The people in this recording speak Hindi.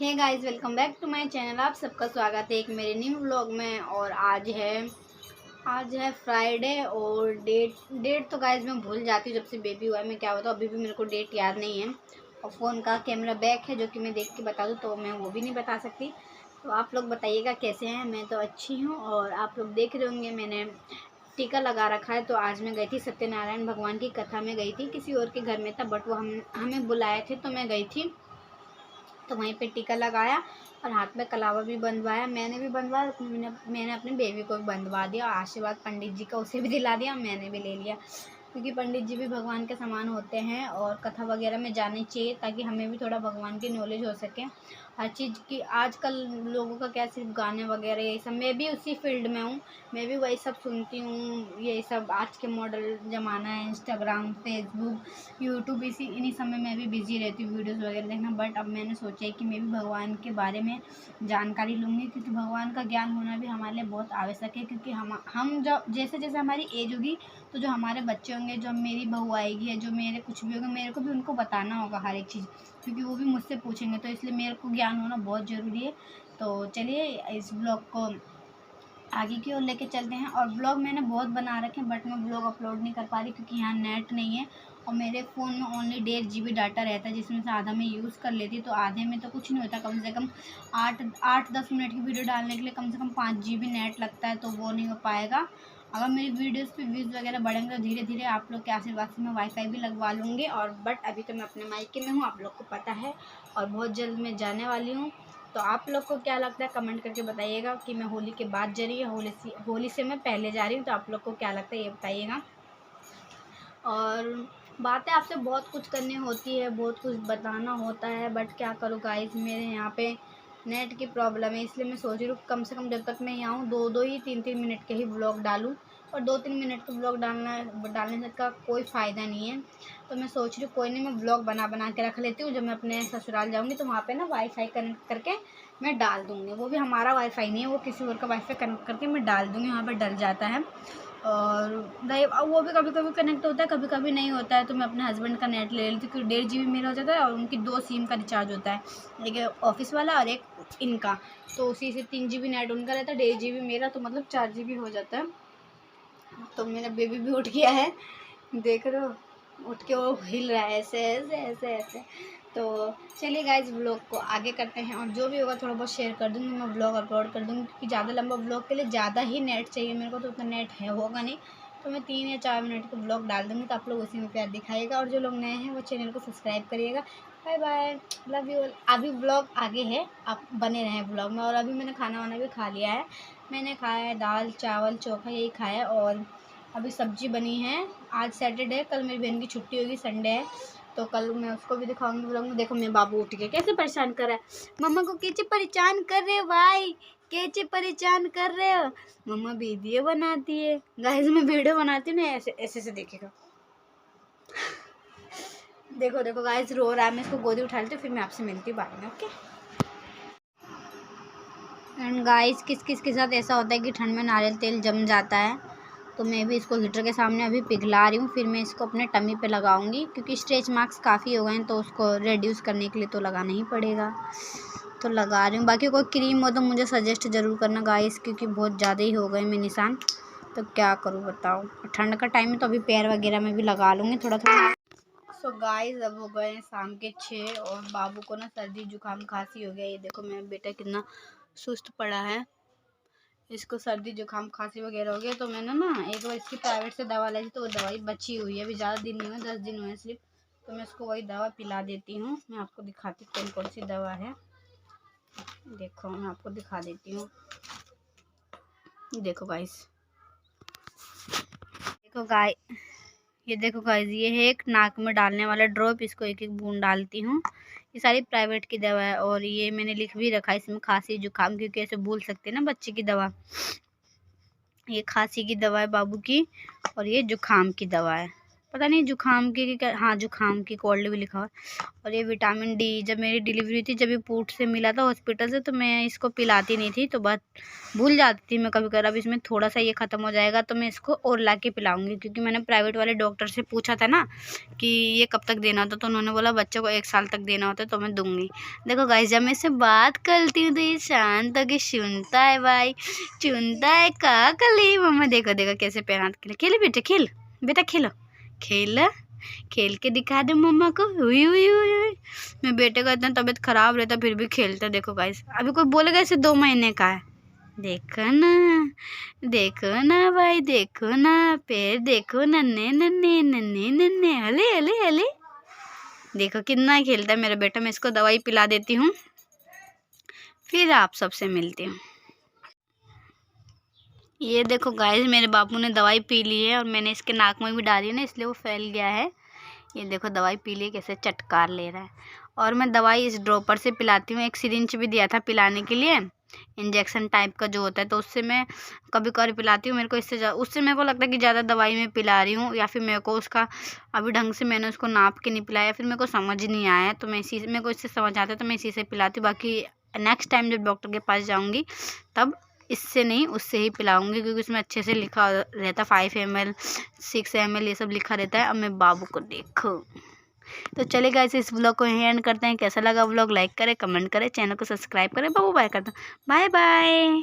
Hey guys, welcome back to my channel. आप सबका स्वागत है एक मेरे न्यू व्लॉग में। और आज है फ्राइडे और डेट तो गाइस मैं भूल जाती हूँ जब से बेबी हुआ है। मैं क्या बताऊँ, अभी भी मेरे को डेट याद नहीं है। और फ़ोन का कैमरा बैक है जो कि मैं देख के बता दूँ तो मैं वो भी नहीं बता सकती। तो आप लोग बताइएगा कैसे हैं। मैं तो अच्छी हूँ। और आप लोग देख रहे होंगे मैंने टीका लगा रखा है। तो आज मैं गई थी सत्यनारायण भगवान की कथा में गई थी, किसी और के घर में था बट वो हमें बुलाए थे तो मैं गई थी। तो वहीं पे टीका लगाया और हाथ में कलावा भी बंधवाया। मैंने भी बंधवाया, मैंने अपने बेबी को भी बंधवा दिया। आशीर्वाद पंडित जी का उसे भी दिला दिया, मैंने भी ले लिया, क्योंकि पंडित जी भी भगवान के समान होते हैं और कथा वगैरह में जानी चाहिए ताकि हमें भी थोड़ा भगवान की नॉलेज हो सके हर चीज़ की। आजकल लोगों का क्या, सिर्फ गाने वगैरह यही सब। मैं भी उसी फील्ड में हूँ, मैं भी वही सब सुनती हूँ। यही सब आज के मॉडल ज़माना है, इंस्टाग्राम, फेसबुक, यूट्यूब, इन्हीं सब में मैं भी बिज़ी रहती हूँ वीडियोज़ वगैरह देखना। बट अब मैंने सोचा है कि मैं भी भगवान के बारे में जानकारी लूँगी, क्योंकि भगवान का ज्ञान होना भी हमारे लिए बहुत आवश्यक है। क्योंकि हम जब जैसे जैसे हमारी एज होगी तो जो हमारे बच्चे होंगे, जो मेरी बहू आएगी या जो मेरे कुछ भी होगा, मेरे को भी उनको बताना होगा हर एक चीज़, क्योंकि वो भी मुझसे पूछेंगे। तो इसलिए मेरे को ज्ञान होना बहुत ज़रूरी है। तो चलिए इस ब्लॉग को आगे की ओर लेके चलते हैं। और ब्लॉग मैंने बहुत बना रखे हैं बट मैं ब्लॉग अपलोड नहीं कर पा रही क्योंकि यहाँ नेट नहीं है। और मेरे फ़ोन में ओनली 1.5 GB डाटा रहता है, जिसमें से आधा मैं यूज़ कर लेती। तो आधे में तो कुछ नहीं होता, कम से कम 8-10 मिनट की वीडियो डालने के लिए कम से कम 5 GB नेट लगता है, तो वो नहीं हो पाएगा। अगर मेरी वीडियोस पे व्यूज़ वगैरह बढ़ेंगे तो धीरे धीरे आप लोग के आशीर्वाद से मैं वाईफाई भी लगवा लूँगी। और बट अभी तो मैं अपने मायके में हूँ, आप लोग को पता है, और बहुत जल्द मैं जाने वाली हूँ। तो आप लोग को क्या लगता है कमेंट करके बताइएगा कि मैं होली के बाद जा रही हूँ, होली से मैं पहले जा रही हूँ। तो आप लोग को क्या लगता है ये बताइएगा। और बातें आपसे बहुत कुछ करनी होती है, बहुत कुछ बताना होता है, बट क्या करूँ गाइस, मेरे यहाँ पे नेट की प्रॉब्लम है। इसलिए मैं सोच रही हूँ कम से कम जब तक मैं यहाँ हूँ 2-2 ही 3-3 मिनट के ही व्लॉग डालूँ। और 2-3 मिनट का व्लॉग डालने का कोई फ़ायदा नहीं है। तो मैं सोच रही हूँ कोई नहीं, मैं व्लॉग बना के रख लेती हूँ। जब मैं अपने ससुराल जाऊँगी तो वहाँ पे ना वाईफाई कनेक्ट करके मैं डाल दूँगी। वो भी हमारा वाईफाई नहीं है, वो किसी और का वाईफाई कनेक्ट करके मैं डाल दूँगी, वहाँ पर डल जाता है। और वो भी कभी कभी कनेक्ट होता है, कभी कभी नहीं होता है। तो मैं अपने हस्बैंड का नेट ले लेती हूँ, क्योंकि 1.5 GB मेरा हो जाता है और उनकी 2 सिम का रिचार्ज होता है, एक ऑफिस वाला और एक इनका। तो उसी से 3 GB नेट उनका रहता है, 1.5 GB मेरा, तो मतलब 4 GB हो जाता है। तो मेरा बेबी भी उठ गया है, देख रहे हो, उठ के वो हिल रहा है ऐसे ऐसे ऐसे ऐसे। तो चलिए गाइज ब्लॉग को आगे करते हैं, और जो भी होगा थोड़ा बहुत शेयर कर दूँगी, मैं ब्लॉग अपलोड कर दूँगी, क्योंकि ज़्यादा लंबा ब्लॉग के लिए ज़्यादा ही नेट चाहिए मेरे को, तो उतना नेट है होगा नहीं। तो मैं 3 या 4 मिनट का ब्लॉग डाल दूँगी, तो आप लोग उसी में प्यार दिखाइएगा। और जो लोग नए हैं वो चैनल को सब्सक्राइब करिएगा। Bye bye, love you. अभी ब्लॉग आगे है, आप बने रहें ब्लॉग में। और अभी मैंने खाना वाना भी खा लिया है, मैंने खाया है दाल चावल चोखा, यही खाया है। और अभी सब्जी बनी है। आज सैटरडे है, कल मेरी बहन की छुट्टी होगी, संडे है, तो कल मैं उसको भी दिखाऊंगी ब्लॉग में। देखो मेरा बाबू उठ के कैसे परेशान कर रहा है, मम्मा को कैसे परेशान कर रहे हो भाई, कैसे परेशान कर रहे हो। मम्मा वीडियो बनाती है गाइस, मैं वीडियो बनाती हूँ ना, ऐसे ऐसे से देखेगा। देखो देखो गाइस रो रहा है, मैं इसको गोदी उठा लेती हूँ, फिर मैं आपसे मिलती हूँ बाद में, ओके। एंड गाइस किस किस के साथ ऐसा होता है कि ठंड में नारियल तेल जम जाता है, तो मैं भी इसको हीटर के सामने अभी पिघला रही हूँ, फिर मैं इसको अपने टमी पे लगाऊंगी, क्योंकि स्ट्रेच मार्क्स काफ़ी हो गए हैं, तो उसको रिड्यूस करने के लिए तो लगाना ही पड़ेगा। तो लगा रही हूँ। बाकी कोई क्रीम हो तो मुझे सजेस्ट ज़रूर करना गाइस, क्योंकि बहुत ज़्यादा ही हो गए मैं निशान, तो क्या करूँ बताओ। ठंड का टाइम है तो अभी पैर वगैरह में भी लगा लूँगी थोड़ा थोड़ा। सो गाइस अब हो गए हैं शाम के 6 और बाबू को ना सर्दी जुकाम खांसी हो गया। ये देखो मेरा बेटा कितना सुस्त पड़ा है, इसको सर्दी जुकाम खांसी वगैरह हो गया। तो मैंने ना एक बार इसकी प्राइवेट से दवा लाई थी, तो वो दवाई बची हुई है, अभी ज़्यादा दिन नहीं हुए, 10 दिन हुए सिर्फ। तो मैं उसको वही दवा पिला देती हूँ। मैं आपको दिखाती हूँ कौन कौन सी दवा है, देखो मैं आपको दिखा देती हूँ। देखो गाइस, देखो गाय, ये देखो गाइस, ये है एक नाक में डालने वाला ड्रॉप, इसको एक एक बूंद डालती हूँ। ये सारी प्राइवेट की दवा है, और ये मैंने लिख भी रखा है इसमें खांसी जुकाम, क्योंकि ऐसे भूल सकते हैं ना बच्चे की दवा। ये खांसी की दवा है बाबू की, और ये जुकाम की दवा है। पता नहीं जुकाम की हाँ जुकाम की, कोल्ड भी लिखा हुआ है। और ये विटामिन डी, जब मेरी डिलीवरी थी, जब ये पूट से मिला था हॉस्पिटल से, तो मैं इसको पिलाती नहीं थी, तो बात भूल जाती थी मैं कभी कभी। अब इसमें थोड़ा सा ये ख़त्म हो जाएगा तो मैं इसको और ला के पिलाऊँगी, क्योंकि मैंने प्राइवेट वाले डॉक्टर से पूछा था ना कि ये कब तक देना होता, तो उन्होंने बोला बच्चों को 1 साल तक देना होता है, तो मैं दूँगी। देखो गाइस, जब मैं इससे बात करती हूँ तो ये शांत होके सुनता है भाई, चुनता है का कली। मम्मा देखो देखो कैसे पैर हाथ खेले। खेले बेटा, खेल बेटा, खेलो खेल, खेल के दिखा दे मम्मा को। हुई हुई हुई हुई। मेरे बेटे का इतना तबीयत खराब रहता फिर भी खेलता। देखो गाइस, अभी कोई बोलेगा इसे 2 महीने का है। देखो ना भाई, देखो ना पैर, देखो नन्हे नन्हे नन्हे नन्हे, हले हले हले। देखो कितना खेलता है मेरा बेटा। मैं इसको दवाई पिला देती हूँ, फिर आप सबसे मिलती हूँ। ये देखो गाइस, मेरे बापू ने दवाई पी ली है और मैंने इसके नाक में भी डाली है ना, इसलिए वो फैल गया है। ये देखो दवाई पी ली, कैसे चटकार ले रहा है। और मैं दवाई इस ड्रॉपर से पिलाती हूँ। एक सिरिंज भी दिया था पिलाने के लिए, इंजेक्शन टाइप का जो होता है, तो उससे मैं कभी कभी पिलाती हूँ। मेरे को उससे मेरे को लगता है कि ज़्यादा दवाई मैं पिला रही हूँ, या फिर मेरे को उसका अभी ढंग से मैंने उसको नाप के नहीं पिलाया, फिर मेरे को समझ नहीं आया, तो मैं मेरे को इससे समझ आता है तो मैं इसी से पिलाती हूँ। बाकी नेक्स्ट टाइम जब डॉक्टर के पास जाऊँगी तब इससे नहीं उससे ही पिलाऊंगी, क्योंकि उसमें अच्छे से लिखा रहता 5 ml 6 ml ये सब लिखा रहता है। अब मैं बाबू को देखो। तो चलेगा, इस व्लॉग को यहीं एंड करते हैं। कैसा लगा व्लॉग, लाइक करें, कमेंट करें, चैनल को सब्सक्राइब करें। बाबू बाय करता हूँ, बाय बाय।